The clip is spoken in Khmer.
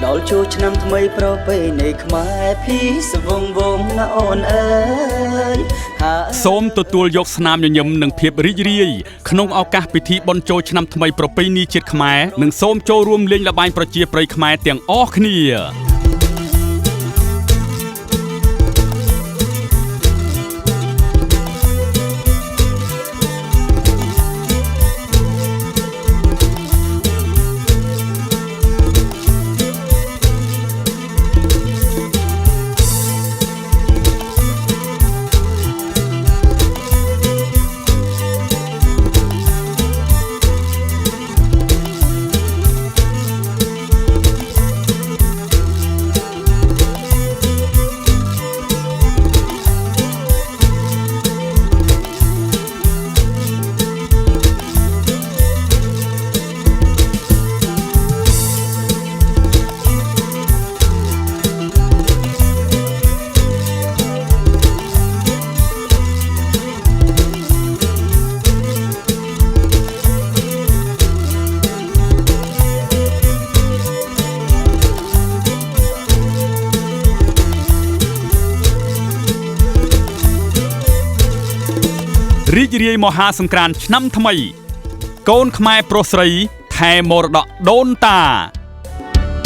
ដល់ចូលឆ្នាំថ្មីប្រពៃណីខ្មែរភីស្វងវងណាអូនអើយសូមទទួលយកស្នាមញញឹមនិងភាពរីករាយក្នុងឱកាសពិធីបុណ្យចូលឆ្នាំថ្មីប្រពៃណីជាតិខ្មែរនិងសូមចូលរួមលេងល្បែងប្រជាប្រិយខ្មែរទាំងអស់គ្នារីករាយមហាសង្ក្រាន្តឆ្នាំថ្មីកូនខ្មែរប្រុសស្រីថែមរតកដូនតា